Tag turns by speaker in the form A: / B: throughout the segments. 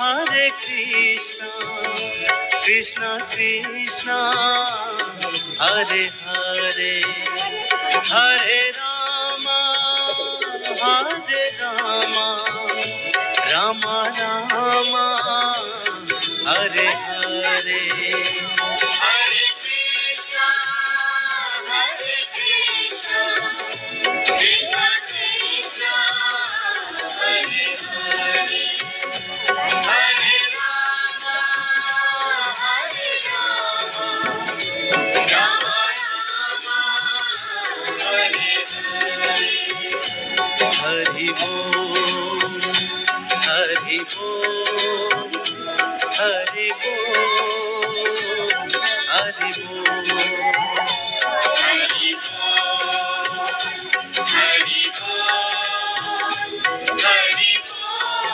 A: Hare Krishna, Krishna Krishna, Hare Hare, Hare Rama, Hare Rama, Rama Rama, Hare Hare. Hare Krishna, Hare Krishna, Krishna Krishna, Hare Hare, Hare Rama, Hare Rama, Rama Rama, Hare Hare. Hari Bol, Hari Bol, Hari Bol, Hari Bol. Hari Bol, Hari Bol, Hari Bol,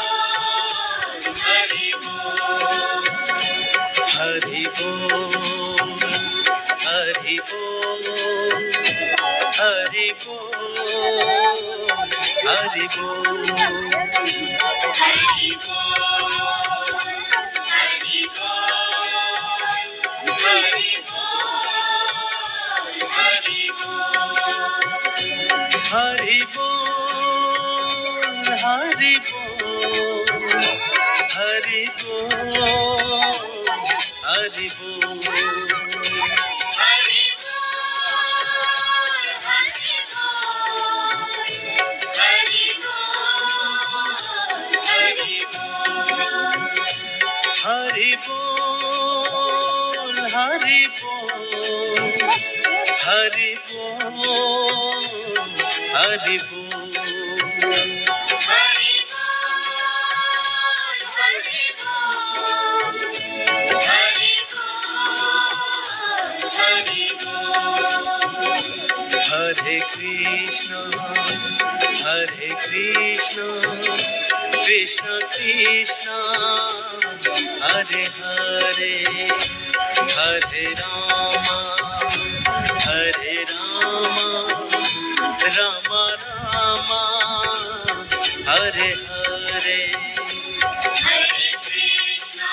A: Hari Bol. Hari Bol, Hari Bol, Hari Bol, Hari Bol. Hari Bol, Hari Bol, Hari Bol, Hari Bol. Hari Bol, Hari Bol, Hari Bol, Hari Bol. Hari Bol, Hari Bol, Hari Bol, Hari Bol. Hari Bol, Hari Bol, Hari Bol, Hari Bol. Hare Krishna, Hare Krishna, Krishna Krishna, Hare Hare, Hare Rama, Hare Rama, Rama Rama, Hare Hare. Hare Krishna,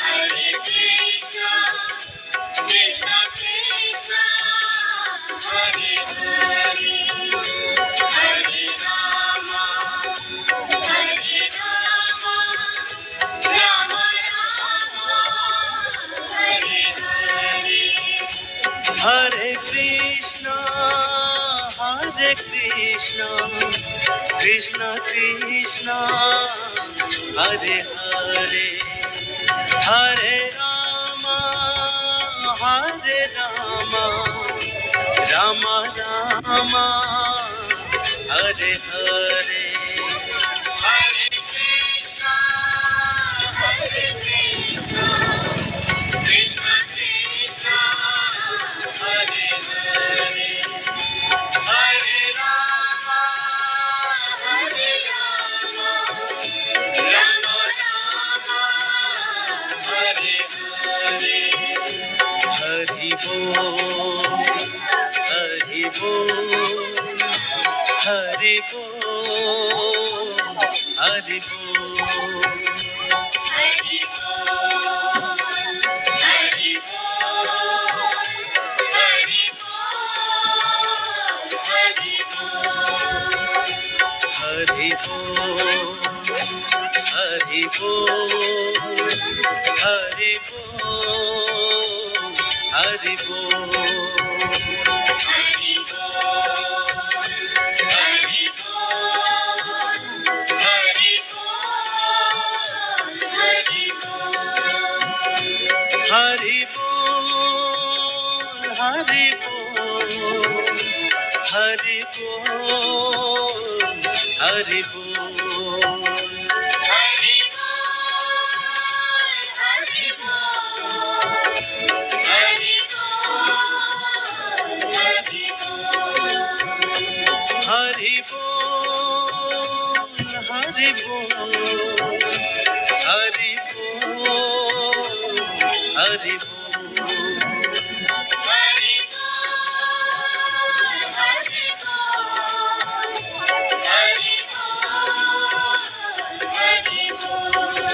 A: Hare Krishna, Krishna Krishna, Hare Hare, Hare Rama, Hare Rama, Rama Rama, Hare Hare. Hare Krishna, Hare Krishna, Krishna Krishna, Hare Hare, Hare Rama, Hare Rama, Rama Rama, Hare Hare. Hare Krishna, Hare Krishna, Krishna Krishna, Hare Hare, Hare Rama, Hare Rama, Rama Rama, Hare Hare. Hari Bol, Hari Bol, Hari Bol, Hari Bol. Hari Bol, Hari Bol, Hari Bol, Hari Bol. Hari Bol, Hari Bol, Hari Bol, Hari Bol. Hari Bol, Hari Bol, Hari Bol, Hari Bol. Hari Bol, Hari Bol, Hari Bol, Hari Bol. Hari Bol, Hari Bol, Hari Bol, Hari Bol. Hari Bol, Hari Bol, Hari Bol, Hari Bol. Hari Bol, Hari Bol, Hari Bol, Hari Bol.